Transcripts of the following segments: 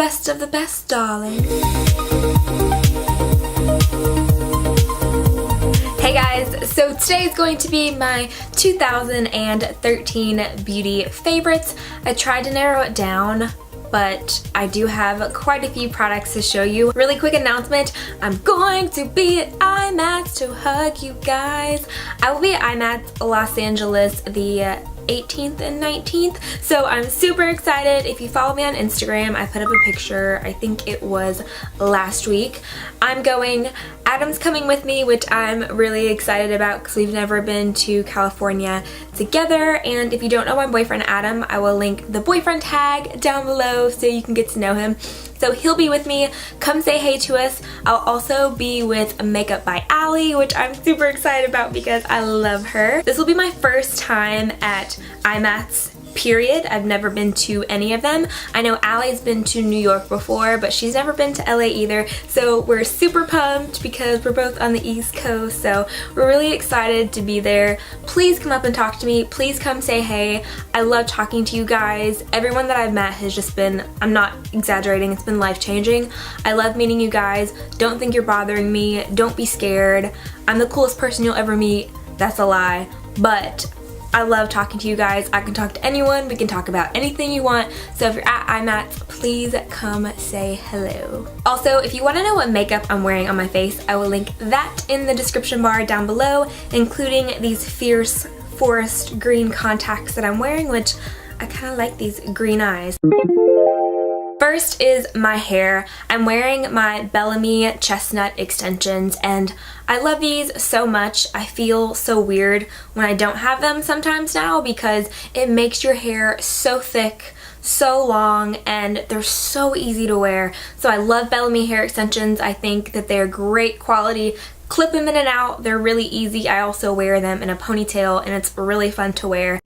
best of the best, darling. Hey guys, so today is going to be my 2013 beauty favorites. I tried to narrow it down, but I do have quite a few products to show you. Really quick announcement, I'm going to be at IMATS to hug you guys. I will be at IMATS Los Angeles the 18th and 19th, so I'm super excited. If you follow me on Instagram, I put up a picture, I think it was last week. I'm going, Adam's coming with me, which I'm really excited about because we've never been to California together, and if you don't know my boyfriend Adam, I will link the boyfriend tag down below so you can get to know him. So he'll be with me. Come say hey to us. I'll also be with Makeup by Allie, which I'm super excited about because I love her. This will be my first time at IMATS, period. I've never been to any of them. I know Allie's been to New York before, but she's never been to LA either. So we're super pumped because we're both on the East Coast. So we're really excited to be there. Please come up and talk to me. Please come say hey. I love talking to you guys. Everyone that I've met has just been, I'm not exaggerating, it's been life-changing. I love meeting you guys. Don't think you're bothering me. Don't be scared. I'm the coolest person you'll ever meet. That's a lie. But I love talking to you guys. I can talk to anyone. We can talk about anything you want. So if you're at IMATS, please come say hello. Also, if you want to know what makeup I'm wearing on my face, I will link that in the description bar down below, including these fierce forest green contacts that I'm wearing, which I kind of like these green eyes. First is my hair. I'm wearing my Bellamy chestnut extensions and I love these so much. I feel so weird when I don't have them sometimes now because it makes your hair so thick, so long, and they're so easy to wear. So I love Bellamy hair extensions. I think that they're great quality. Clip them in and out. They're really easy. I also wear them in a ponytail and it's really fun to wear.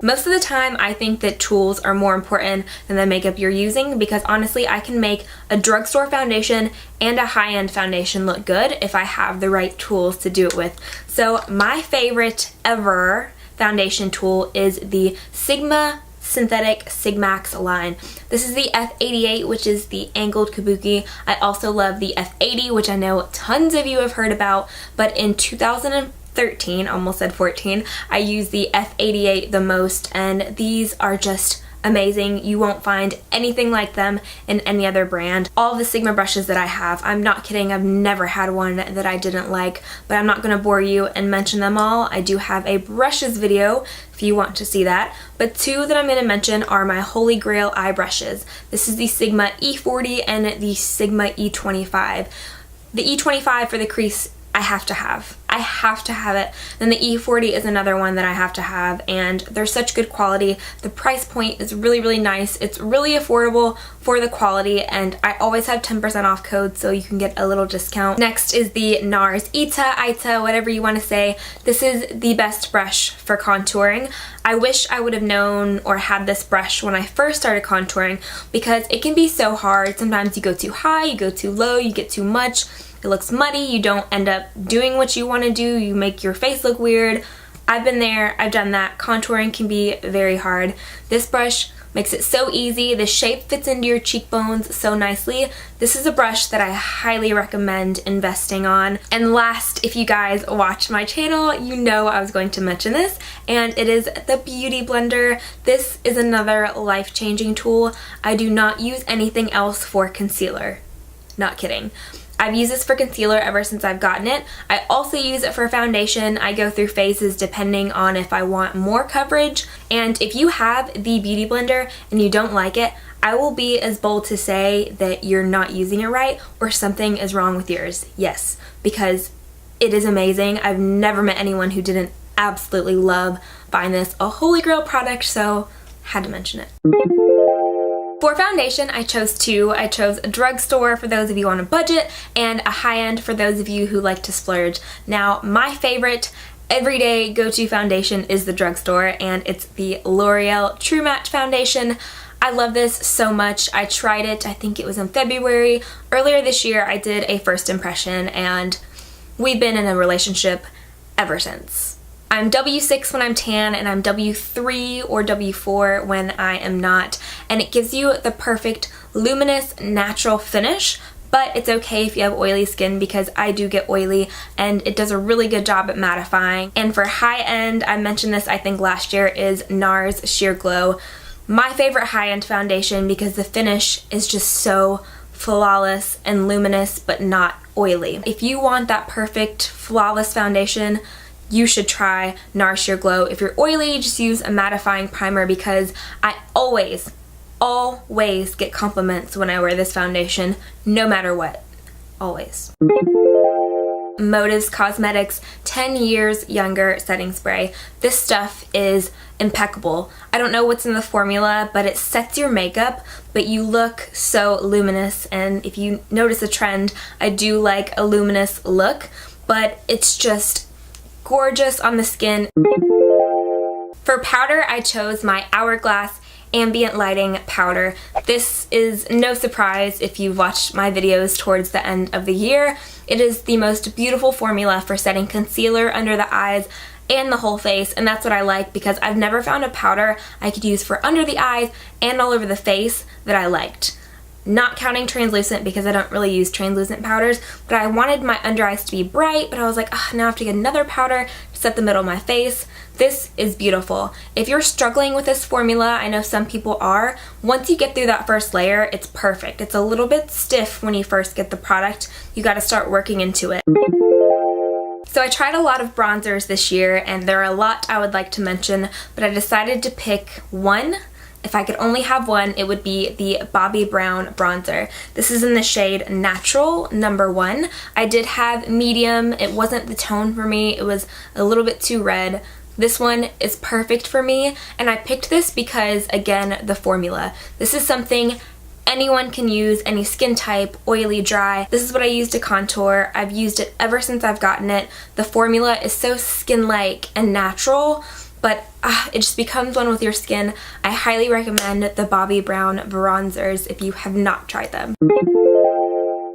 Most of the time, I think that tools are more important than the makeup you're using because honestly, I can make a drugstore foundation and a high-end foundation look good if I have the right tools to do it with. So my favorite ever foundation tool is the Sigma Synthetic Sigmax line. This is the F88, which is the angled kabuki. I also love the F80, which I know tons of you have heard about, but in 2013, almost said 14, I use the F88 the most, and these are just amazing. You won't find anything like them in any other brand. All the Sigma brushes that I have, I'm not kidding, I've never had one that I didn't like, but I'm not going to bore you and mention them all. I do have a brushes video if you want to see that, but two that I'm going to mention are my holy grail eye brushes. This is the Sigma E40 and the Sigma E25. The E25 for the crease I have to have. I have to have it. Then the E40 is another one that I have to have, and they're such good quality. The price point is really, really nice. It's really affordable for the quality, and I always have 10% off codes so you can get a little discount. Next is the NARS Ita, whatever you want to say. This is the best brush for contouring. I wish I would have known or had this brush when I first started contouring because it can be so hard. Sometimes you go too high, you go too low, you get too much. It looks muddy, you don't end up doing what you want to do, you make your face look weird. I've been there, I've done that. Contouring can be very hard. This brush makes it so easy. The shape fits into your cheekbones so nicely. This is a brush that I highly recommend investing on. And last, if you guys watch my channel, you know I was going to mention this, and it is the Beauty Blender. This is another life-changing tool. I do not use anything else for concealer. Not kidding. I've used this for concealer ever since I've gotten it. I also use it for foundation. I go through phases depending on if I want more coverage. And if you have the Beauty Blender and you don't like it, I will be as bold to say that you're not using it right or something is wrong with yours. Yes, because it is amazing. I've never met anyone who didn't absolutely love buying this. A holy grail product, so had to mention it. For foundation, I chose two. I chose a drugstore for those of you on a budget and a high-end for those of you who like to splurge. Now, my favorite everyday go-to foundation is the drugstore, and it's the L'Oreal True Match Foundation. I love this so much. I tried it, I think it was in February. Earlier this year, I did a first impression, and we've been in a relationship ever since. I'm W6 when I'm tan, and I'm W3 or W4 when I am not, and it gives you the perfect luminous natural finish. But it's okay if you have oily skin, because I do get oily, and it does a really good job at mattifying. And for high-end, I mentioned this I think last year, is NARS Sheer Glow. My favorite high-end foundation, because the finish is just so flawless and luminous but not oily. If you want that perfect flawless foundation, you should try NARS Sheer Glow. If you're oily, just use a mattifying primer, because I always get compliments when I wear this foundation, no matter what. Always. Motives Cosmetics 10 Years Younger Setting Spray. This stuff is impeccable. I don't know what's in the formula, but it sets your makeup, but you look so luminous. And if you notice a trend, I do like a luminous look, but it's just gorgeous on the skin. For powder, I chose my Hourglass Ambient Lighting Powder. This is no surprise if you've watched my videos towards the end of the year. It is the most beautiful formula for setting concealer under the eyes and the whole face, and that's what I like, because I've never found a powder I could use for under the eyes and all over the face that I liked. Not counting translucent, because I don't really use translucent powders, but I wanted my under eyes to be bright, but I was like, now I have to get another powder to set the middle of my face. This is beautiful. If you're struggling with this formula, I know some people are, once you get through that first layer, it's perfect. It's a little bit stiff when you first get the product. You gotta start working into it. So I tried a lot of bronzers this year, and there are a lot I would like to mention, but I decided to pick one. If I could only have one, it would be the Bobbi Brown bronzer. This is in the shade Natural number 1. I did have medium. It wasn't the tone for me. It was a little bit too red. This one is perfect for me, and I picked this because, again, the formula. This is something anyone can use, any skin type, oily, dry. This is what I use to contour. I've used it ever since I've gotten it. The formula is so skin-like and natural, but it just becomes one with your skin. I highly recommend the Bobbi Brown bronzers if you have not tried them.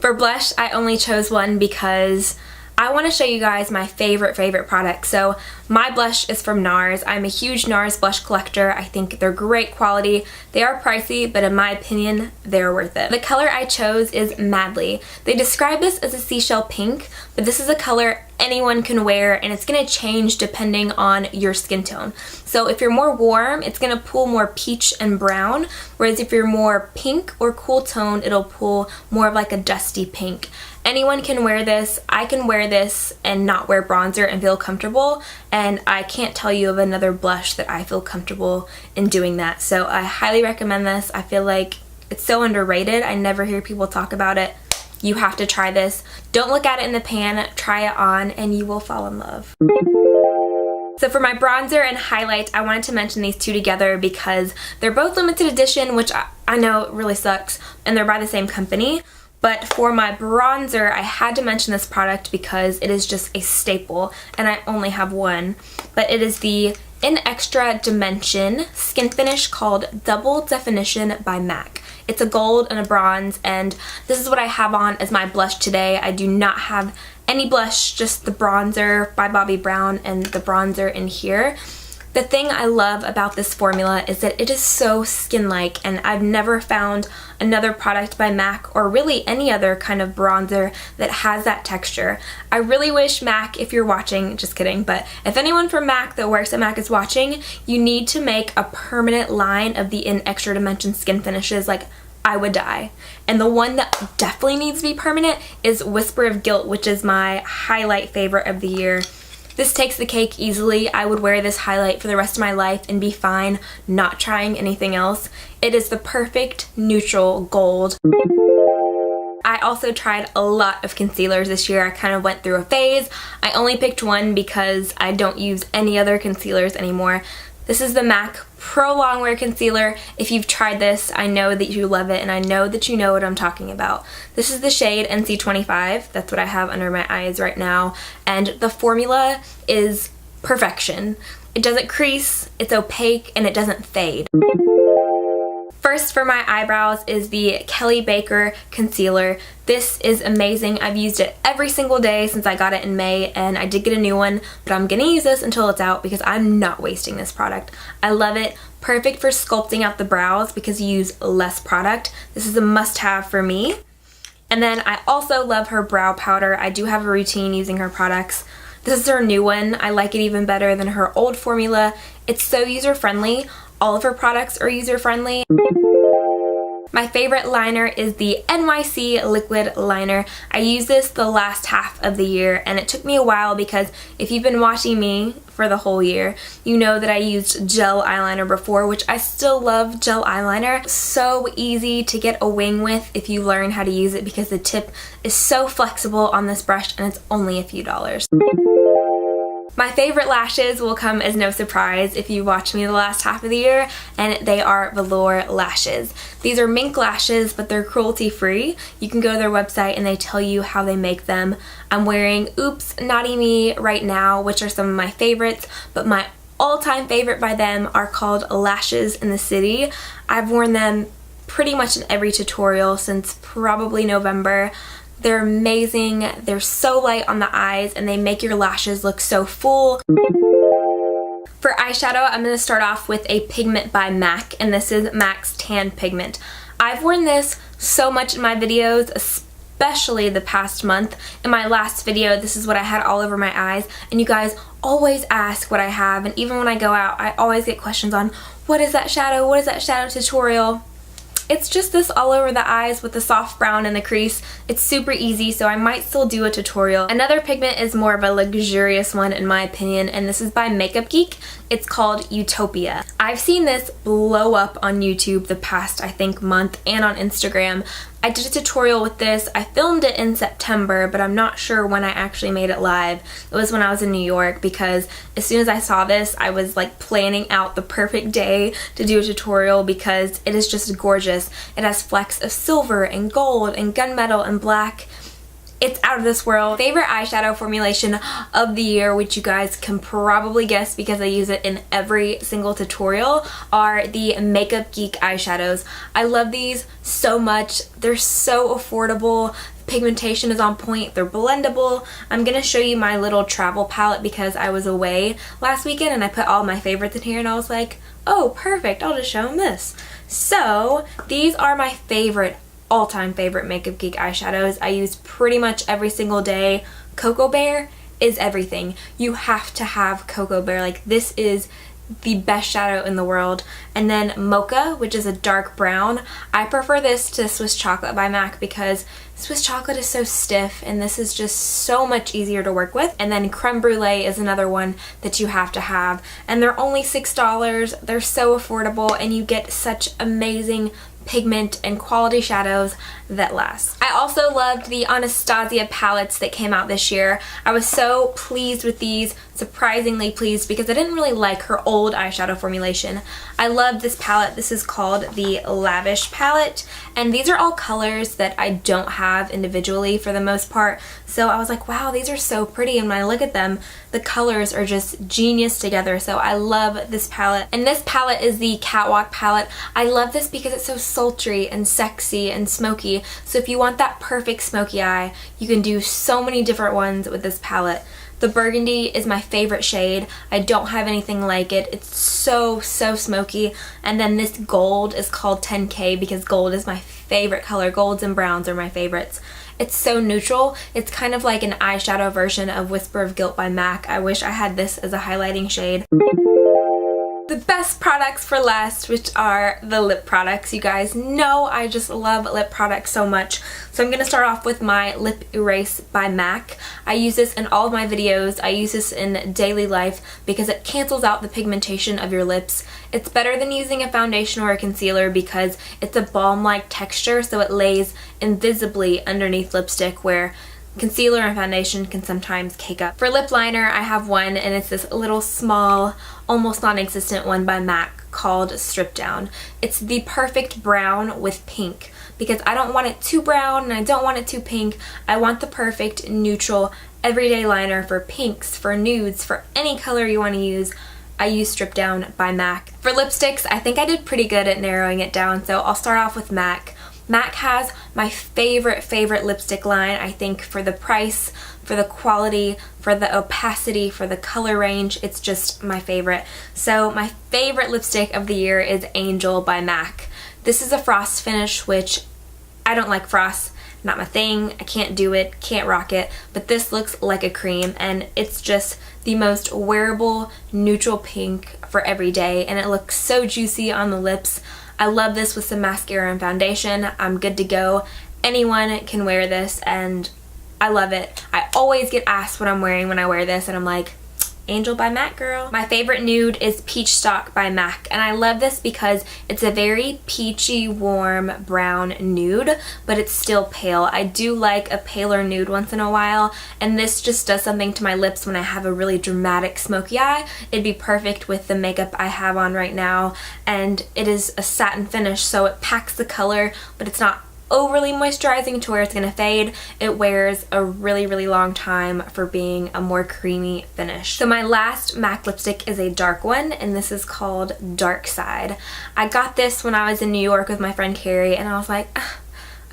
For blush, I only chose one because I want to show you guys my favorite product. So my blush is from NARS. I'm a huge NARS blush collector. I think they're great quality. They are pricey, but in my opinion, they're worth it. The color I chose is Madly. They describe this as a seashell pink, but this is a color anyone can wear, and it's going to change depending on your skin tone. So if you're more warm, it's going to pull more peach and brown, whereas if you're more pink or cool tone, it'll pull more of like a dusty pink. Anyone can wear this. I can wear this and not wear bronzer and feel comfortable, and I can't tell you of another blush that I feel comfortable in doing that. So I highly recommend this. I feel like it's so underrated. I never hear people talk about it. You have to try this. Don't look at it in the pan, try it on, and you will fall in love. So for my bronzer and highlight, I wanted to mention these two together because they're both limited edition, which I know really sucks, and they're by the same company. But for my bronzer, I had to mention this product because it is just a staple, and I only have one. But it is the In Extra Dimension skin finish called Double Definition by MAC. It's a gold and a bronze, and this is what I have on as my blush today. I do not have any blush, just the bronzer by Bobbi Brown and the bronzer in here. The thing I love about this formula is that it is so skin-like, and I've never found another product by MAC or really any other kind of bronzer that has that texture. I really wish MAC, if you're watching, just kidding, but if anyone from MAC that works at MAC is watching, you need to make a permanent line of the In Extra Dimension skin finishes. Like, I would die. And the one that definitely needs to be permanent is Whisper of Guilt, which is my highlight favorite of the year. This takes the cake easily. I would wear this highlight for the rest of my life and be fine not trying anything else. It is the perfect neutral gold. I also tried a lot of concealers this year. I kind of went through a phase. I only picked one because I don't use any other concealers anymore. This is the MAC Pro Longwear Concealer. If you've tried this, I know that you love it, and I know that you know what I'm talking about. This is the shade NC25. That's what I have under my eyes right now. And the formula is perfection. It doesn't crease, it's opaque, and it doesn't fade. First for my eyebrows is the Kelly Baker concealer. This is amazing. I've used it every single day since I got it in May, and I did get a new one, but I'm gonna use this until it's out because I'm not wasting this product. I love it. Perfect for sculpting out the brows because you use less product. This is a must-have for me. And then I also love her brow powder. I do have a routine using her products. This is her new one. I like it even better than her old formula. It's so user-friendly. All of her products are user-friendly. My favorite liner is the NYC liquid liner. I used this the last half of the year, and it took me a while because if you've been watching me for the whole year, you know that I used gel eyeliner before, which I still love gel eyeliner. So easy to get a wing with if you learn how to use it because the tip is so flexible on this brush and it's only a few dollars. My favorite lashes will come as no surprise if you watch me the last half of the year, and they are velour lashes. These are mink lashes, but they're cruelty free. You can go to their website and they tell you how they make them. I'm wearing Oops Naughty Me right now, which are some of my favorites, but my all-time favorite by them are called Lashes in the City. I've worn them pretty much in every tutorial since probably November. They're amazing. They're so light on the eyes and they make your lashes look so full. For eyeshadow, I'm going to start off with a pigment by MAC, and this is MAC's Tan Pigment. I've worn this so much in my videos, especially the past month. In my last video, this is what I had all over my eyes, and you guys always ask what I have, and even when I go out, I always get questions on, what is that shadow? What is that shadow tutorial? It's just this all over the eyes with the soft brown in the crease. It's super easy, so I might still do a tutorial. Another pigment is more of a luxurious one in my opinion, and this is by Makeup Geek. It's called Utopia. I've seen this blow up on YouTube the past, I think, month, and on Instagram. I did a tutorial with this. I filmed it in September, but I'm not sure when I actually made it live. It was when I was in New York, because as soon as I saw this, I was like planning out the perfect day to do a tutorial because it is just gorgeous. It has flecks of silver and gold and gunmetal and black. It's out of this world. Favorite eyeshadow formulation of the year, which you guys can probably guess because I use it in every single tutorial, are the Makeup Geek eyeshadows. I love these so much. They're so affordable. Pigmentation is on point. They're blendable. I'm going to show you my little travel palette because I was away last weekend and I put all my favorites in here and I was like, oh, perfect. I'll just show them this. So these are my favorite all-time favorite Makeup Geek eyeshadows. I use pretty much every single day. Cocoa Bear is everything. You have to have Cocoa Bear. Like, this is the best shadow in the world. And then Mocha, which is a dark brown. I prefer this to Swiss Chocolate by MAC because Swiss Chocolate is so stiff and this is just so much easier to work with. And then Creme Brulee is another one that you have to have. And they're only $6. They're so affordable and you get such amazing pigment and quality shadows that last. I also loved the Anastasia palettes that came out this year. I was so pleased with these, surprisingly pleased, because I didn't really like her old eyeshadow formulation. I love this palette. This is called the Lavish palette, and these are all colors that I don't have individually for the most part, so I was like, wow, these are so pretty, and when I look at them, the colors are just genius together, so I love this palette. And this palette is the Catwalk palette. I love this because it's so sultry and sexy and smoky, so if you want that perfect smoky eye, you can do so many different ones with this palette. The burgundy is my favorite shade. I don't have anything like it. It's so smoky. And then this gold is called 10K because gold is my favorite color. Golds and browns are my favorites. It's so neutral. It's kind of like an eyeshadow version of Whisper of Guilt by MAC. I wish I had this as a highlighting shade. The best products for last, which are the lip products. You guys know I just love lip products so much. So I'm going to start off with my Lip Erase by MAC. I use this in all of my videos. I use this in daily life because it cancels out the pigmentation of your lips. It's better than using a foundation or a concealer because it's a balm-like texture, so it lays invisibly underneath lipstick, where concealer and foundation can sometimes cake up. For lip liner, I have one, and it's this little small, almost non-existent one by MAC called Strip Down. It's the perfect brown with pink because I don't want it too brown and I don't want it too pink. I want the perfect neutral everyday liner for pinks, for nudes, for any color you want to use. I use Strip Down by MAC. For lipsticks, I think I did pretty good at narrowing it down, so I'll start off with MAC. MAC has my favorite lipstick line. I think for the price, for the quality, for the opacity, for the color range, it's just my favorite. So my favorite lipstick of the year is Angel by MAC. This is a frost finish, which I don't like frost. Not my thing. I can't do it, can't rock it, but this looks like a cream, and it's just the most wearable neutral pink for every day, and it looks so juicy on the lips. I love this with some mascara and foundation. I'm good to go. Anyone can wear this, and I love it. I always get asked what I'm wearing when I wear this, and I'm like, Angel by MAC, girl. My favorite nude is Peach Stock by MAC, and I love this because it's a very peachy, warm brown nude, but it's still pale. I do like a paler nude once in a while, and this just does something to my lips when I have a really dramatic smoky eye. It'd be perfect with the makeup I have on right now, and it is a satin finish, so it packs the color, but it's not overly moisturizing to where it's gonna fade. It wears a really long time for being a more creamy finish. So my last MAC lipstick is a dark one, and this is called Dark Side. I got this when I was in New York with my friend Carrie, and I was like,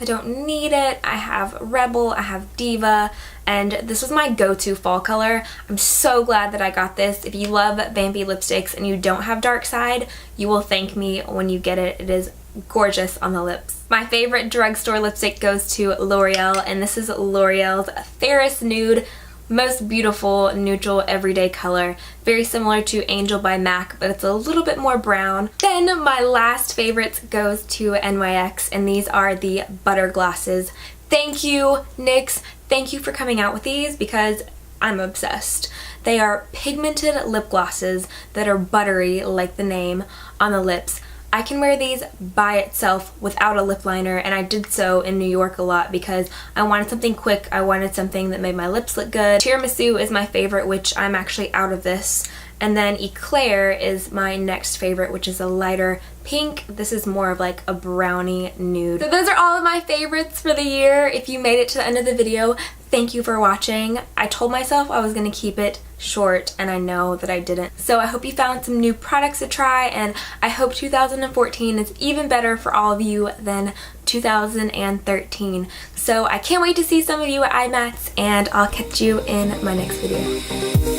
I don't need it. I have Rebel, I have Diva, and this was my go-to fall color. I'm so glad that I got this. If you love vampy lipsticks and you don't have Dark Side, you will thank me when you get it. It is gorgeous on the lips. My favorite drugstore lipstick goes to L'Oreal, and this is L'Oreal's Ferris Nude. Most beautiful neutral everyday color. Very similar to Angel by MAC, but it's a little bit more brown. Then my last favorites goes to NYX, and these are the Butter Glosses. Thank you, NYX. Thank you for coming out with these because I'm obsessed. They are pigmented lip glosses that are buttery, like the name, on the lips. I can wear these by itself without a lip liner, and I did so in New York a lot because I wanted something quick. I wanted something that made my lips look good. Tiramisu is my favorite, which I'm actually out of this. And then Eclair is my next favorite, which is a lighter pink. This is more of like a brownie nude. So those are all of my favorites for the year. If you made it to the end of the video, thank you for watching. I told myself I was going to keep it short, and I know that I didn't. So I hope you found some new products to try, and I hope 2014 is even better for all of you than 2013. So I can't wait to see some of you at IMATS, and I'll catch you in my next video.